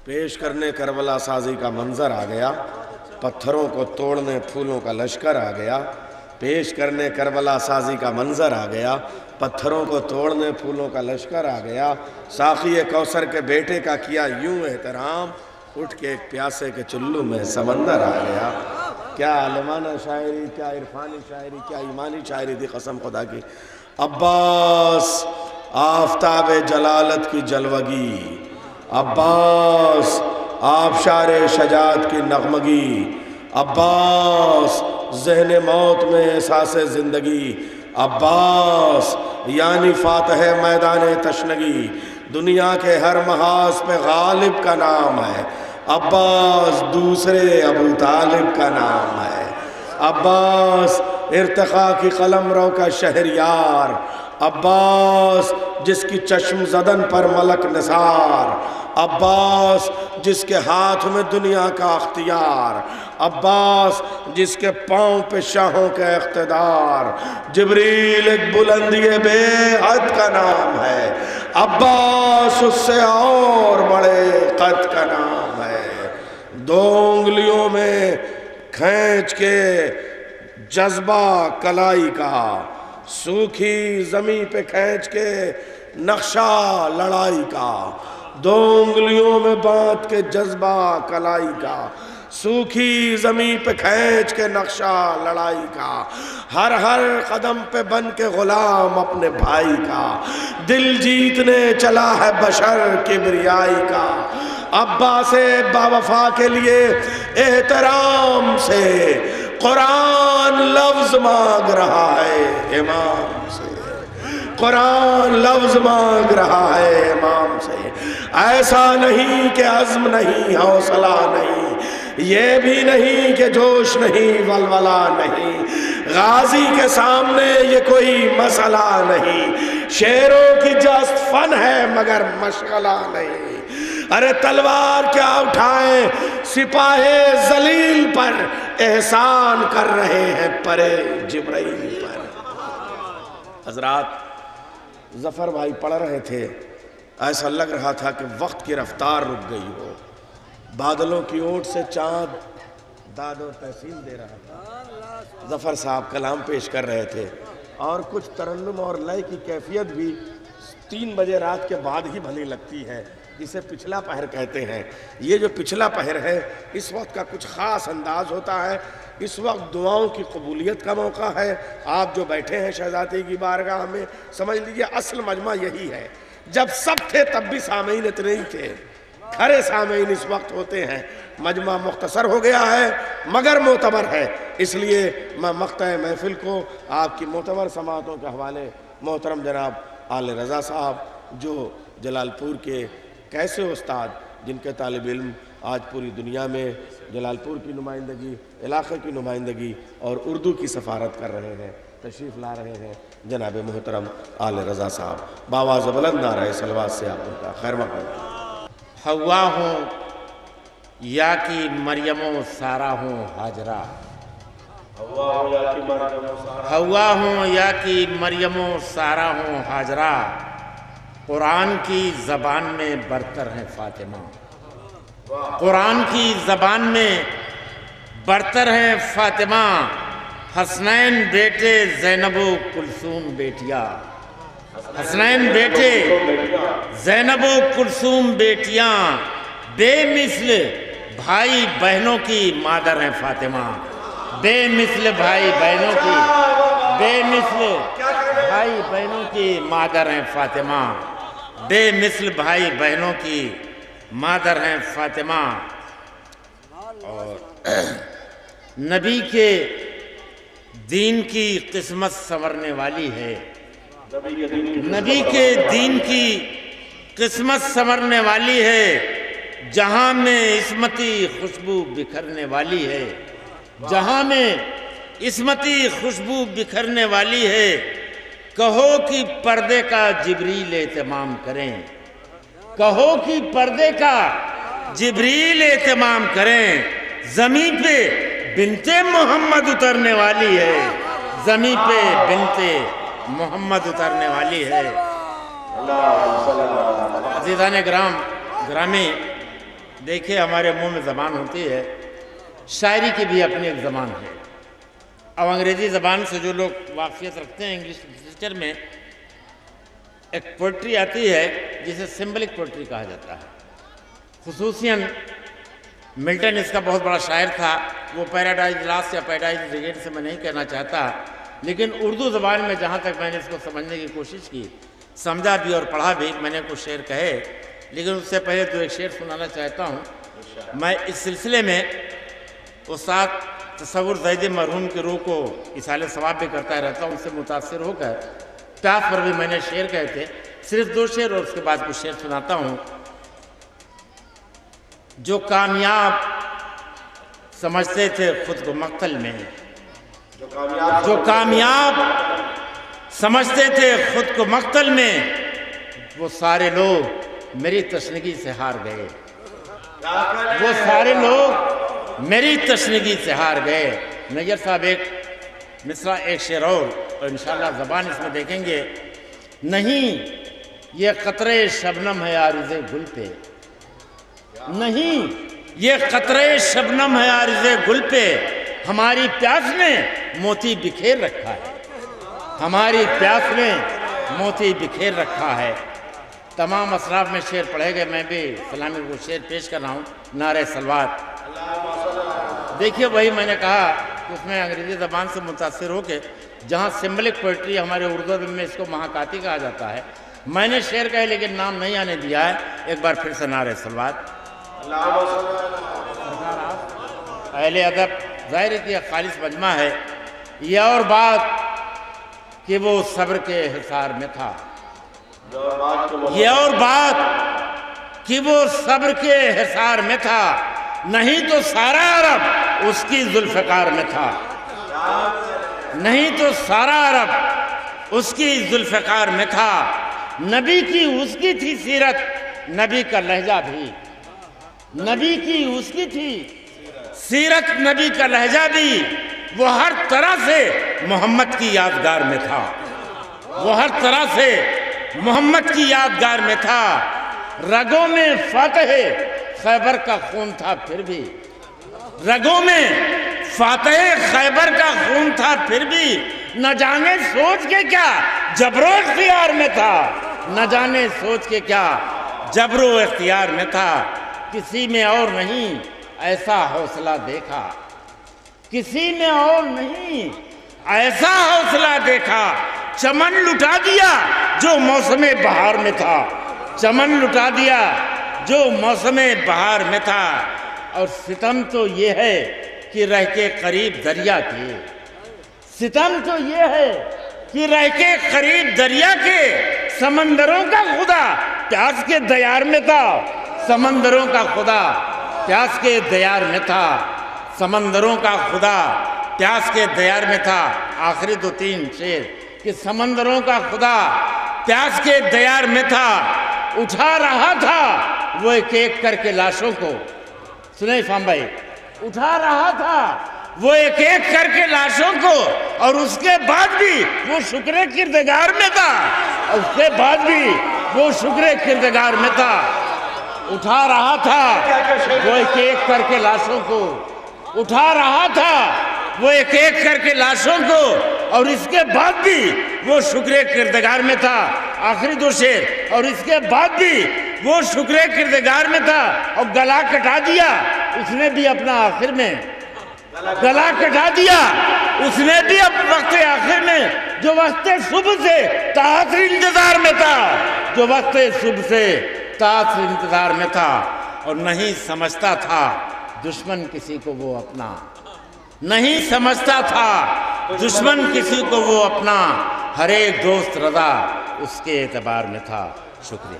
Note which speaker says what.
Speaker 1: پیش کرنے کربلا سازی کا منظر آ گیا، پتھروں کو توڑنے پھولوں کا لشکر آ گیا۔ پیش کرنے کربلا سازی کا منظر آ گیا، پتھروں کو توڑنے پھولوں کا لشکر آ گیا۔ ساقی کوثر کے بیٹے کا کیا یوں احترام، اٹھ کے ایک پیاسے کے چلو میں سمندر آ گیا۔ کیا عالمانہ شاعری، کیا عرفانی شاعری، کیا ایمانی شاعری تھی قسم خدا کی۔ عباس آفتاب جلالت کی جلوگی، عباس آبشار شجاعت کی نغمگی، عباس ذہن موت میں احساس زندگی، عباس یعنی فاتح میدان تشنگی، دنیا کے ہر محاذ پہ غالب کا نام ہے۔ عباس دوسرے ابو طالب کا نام ہے۔ عباس ارتقاء کی قلمرو کا شہریار، عباس جس کی چشم زدن پر ملک نثار، عباس جس کے ہاتھ میں دنیا کا اختیار، عباس جس کے پاؤں پہ شاہوں کا اقتدار، جبریل ایک بلندی بے حد کا نام ہے، عباس اس سے اور بڑے قد کا نام ہے۔ دو انگلیوں میں کھینچ کے جذبہ کلائی کا، سوکھی زمین پہ کھینچ کے نقشہ لڑائی کا، دو انگلیوں میں باندھ کے جذبہ کلائی کا، سوکھی زمین پہ کھینچ کے نقشہ لڑائی کا، ہر ہر قدم پہ بن کے غلام اپنے بھائی کا، دل جیتنے چلا ہے بشر کبریائی کا۔ عباس باوفا کے لیے احترام سے قرآن لفظ مانگ رہا ہے امام سے، قرآن لفظ مانگ رہا ہے امام سے۔ ایسا نہیں کہ عزم نہیں، حوصلہ نہیں، یہ بھی نہیں کہ جوش نہیں، ولولہ نہیں، غازی کے سامنے یہ کوئی مسئلہ نہیں، شیروں کی جست فن ہے مگر مشغلہ نہیں۔ ارے تلوار کیا اٹھائیں سپاہ ذلیل پر، احسان کر رہے ہیں پرے جبرائیل پر۔ حضرات ظفر بھائی پڑھ رہے تھے، ایسا لگ رہا تھا کہ وقت کی رفتار رک گئی ہو، بادلوں کی اوٹ سے چاند داد و تحسین دے رہا تھا۔ ظفر صاحب کلام پیش کر رہے تھے اور کچھ ترنم اور لے کی کیفیت بھی 3 بجے رات کے بعد ہی بھلی لگتی ہے، جسے پچھلا پہر کہتے ہیں۔ یہ جو پچھلا پہر ہے اس وقت کا کچھ خاص انداز ہوتا ہے، اس وقت دعاؤں کی قبولیت کا موقع ہے۔ آپ جو بیٹھے ہیں شہزادی کی بارگاہ میں، سمجھ لیجئے اصل مجمع یہی ہے۔ جب سب تھے تب بھی سامعین اتنے ہی تھے، کھڑے سامعین اس وقت ہوتے ہیں۔ مجمع مختصر ہو گیا ہے مگر معتبر ہے، اس لیے میں مقطع محفل کو آپ کی معتبر سماعتوں کے حوالے محترم جناب آل رضا صاحب، جو جلال پور کے کیسے استاد جن کے طالب علم آج پوری دنیا میں جلال پور کی نمائندگی، علاقے کی نمائندگی اور اردو کی سفارت کر رہے ہیں، تشریف لا رہے ہیں جناب محترم آل رضا صاحب، بآواز بلند نعرہ صلوات سے آپ ان کا خیر مقدم۔
Speaker 2: حوا ہوں یا کی مریم و سارا ہوں ہاجرہ، حوا ہوں یا کی مریم و سارا ہوں ہاجرہ، قرآن کی زبان میں برتر ہیں فاطمہ، قرآن کی زبان میں برتر ہیں فاطمہ، حسنین بیٹے زینب و کلثوم بیٹیاں، حسنین بیٹے زینب و کلثوم بیٹیاں، بے مثل بھائی بہنوں کی مادر ہیں فاطمہ، بے مثل بھائی بہنوں کی، بے مثل بھائی بہنوں کی مادر ہیں فاطمہ، بے مثل بھائی بہنوں کی مادر ہیں فاطمہ۔ اور نبی کے دین کی قسمت سنورنے والی ہے، نبی کے دین کی قسمت سنورنے والی ہے، جہاں میں عصمتی خوشبو بکھرنے والی ہے، جہاں میں عصمتی خوشبو بکھرنے والی ہے، کہو کہ پردے کا جبریل اہتمام کریں، کہو کہ پردے کا جبریل اہتمام کریں، زمین پہ بنت محمد اترنے والی ہے، زمین پہ بنت محمد اترنے والی ہے۔ عزیزان گرامی، دیکھیے ہمارے منہ میں زبان ہوتی ہے، شاعری کی بھی اپنی ایک زبان ہے. اب انگریزی زبان سے جو لوگ واقفیت رکھتے ہیں، انگلش لٹریچر میں ایک پوئٹری آتی ہے جسے سمبلک پوئٹری کہا جاتا ہے. خصوصاً ملٹن اس کا بہت بڑا شاعر تھا. وہ پیراڈائز لاسٹ یا پیراڈائز ریگین سے میں نہیں کہنا چاہتا، لیکن اردو زبان میں جہاں تک میں نے اس کو سمجھنے کی کوشش کی، سمجھا بھی اور پڑھا بھی. میں نے کچھ شعر کہے، لیکن اس سے پہلے تو ایک شعر سنانا چاہتا ہوں. میں اس سلسلے میں استاد تصور زیدی مرحوم کی روح کو اصالِ ثواب بھی کرتا رہتا ہوں. ان سے متاثر ہو کر پیاس پر بھی میں نے شعر کہے تھے. صرف 2 شعر اور اس کے بعد کچھ شعر سناتا ہوں. جو کامیاب سمجھتے تھے خود کو مقتل میں، جو کامیاب سمجھتے تھے خود کو مقتل میں، وہ سارے لوگ میری تشنگی سے ہار گئے. وہ سارے لوگ میری تشنگی سے ہار گئے. نیر صاحب ایک مصرع ایک شعر اور انشاءاللہ زبان اس میں دیکھیں گے. نہیں یہ قطرے شبنم ہے عارض گل پہ، نہیں یہ قطرے شبنم ہے عارض گل پہ، ہماری پیاس نے موتی بکھیر رکھا ہے، ہماری پیاس نے موتی بکھیر رکھا ہے. تمام اصراف میں شعر پڑھے گئے. میں بھی سلامی کو شعر پیش کر رہا ہوں. نعرہ صلوات. دیکھیے وہی میں نے کہا کہ اس میں انگریزی زبان سے متاثر ہو کے جہاں سمبلک پوئٹری ہمارے اردو میں اس کو مہاکاتی کہا جاتا ہے، میں نے شعر کہے لیکن نام نہیں آنے دیا ہے. ایک بار پھر سے نعرہ صلوات. اہل ادب ظاہر ہے کہ یہ خالص مجمع ہے. یہ اور بات کہ وہ صبر کے حصار میں تھا، یہ اور بات کہ وہ صبر کے حصار میں تھا، نہیں تو سارا عرب اس کی ذوالفقار میں تھا، نہیں تو سارا عرب اس کی ذوالفقار میں تھا. نبی کی اس کی تھی سیرت، نبی کا لہجہ بھی، نبی کی اس کی تھی سیرت، نبی کا لہجہ بھی. وہ ہر طرح سے محمد کی یادگار میں تھا، وہ ہر طرح سے محمد کی یادگار میں تھا. رگوں میں فاتح خیبر کا خون تھا پھر بھی، رگوں میں فاتح خیبر کا خون تھا پھر بھی، نہ جانے سوچ کے کیا جبر و اختیار میں تھا، نہ جانے سوچ کے کیا جبر و اختیار میں تھا. کسی میں اور نہیں ایسا حوصلہ دیکھا، کسی میں اور نہیں ایسا حوصلہ دیکھا. چمن لٹا دیا جو موسم بہار میں تھا، چمن لٹا دیا جو موسم بہار میں تھا. اور ستم تو یہ ہے کہ رہ کے قریب دریا کے، ستم تو یہ ہے کہ رہ کے قریب دریا کے، سمندروں کا خدا پیاس کے دیار میں تھا، سمندروں کا خدا پیاس کے دیار میں تھا، سمندروں کا خدا پیاس کے دیار میں تھا. آخری 2-3 شعر کہ سمندروں کا خدا پیاس کے دیار میں تھا، اٹھا رہا تھا وہ ایک ایک کر کے لاشوں کو. سنیں فام بھائی، اٹھا رہا تھا وہ ایک ایک کر کے لاشوں کو، اور اس کے بعد بھی وہ شکر کردگار میں تھا، اس کے بعد بھی وہ شکر کردگار میں تھا. اٹھا رہا تھا وہ ایک ایک کر کے لاشوں کو، اٹھا رہا تھا وہ ایک ایک کر کے لاشوں کو، اور اس کے بعد بھی وہ شکر کردگار میں تھا. آخری 2 شعر. اور اس کے بعد بھی وہ شکر کردگار میں تھا. اور گلا کٹا دیا اس نے بھی اپنا آخر میں، گلا کٹا دیا اس نے بھی اپنے وقت آخر میں، جو وقت صبح سے تاخیر انتظار میں تھا، جو وقت صبح سے تاخیر انتظار میں تھا. اور نہیں سمجھتا تھا دشمن کسی کو وہ اپنا، نہیں سمجھتا تھا دشمن کسی کو وہ اپنا، ہر ایک دوست رضا اس کے اعتبار میں تھا. شکریہ.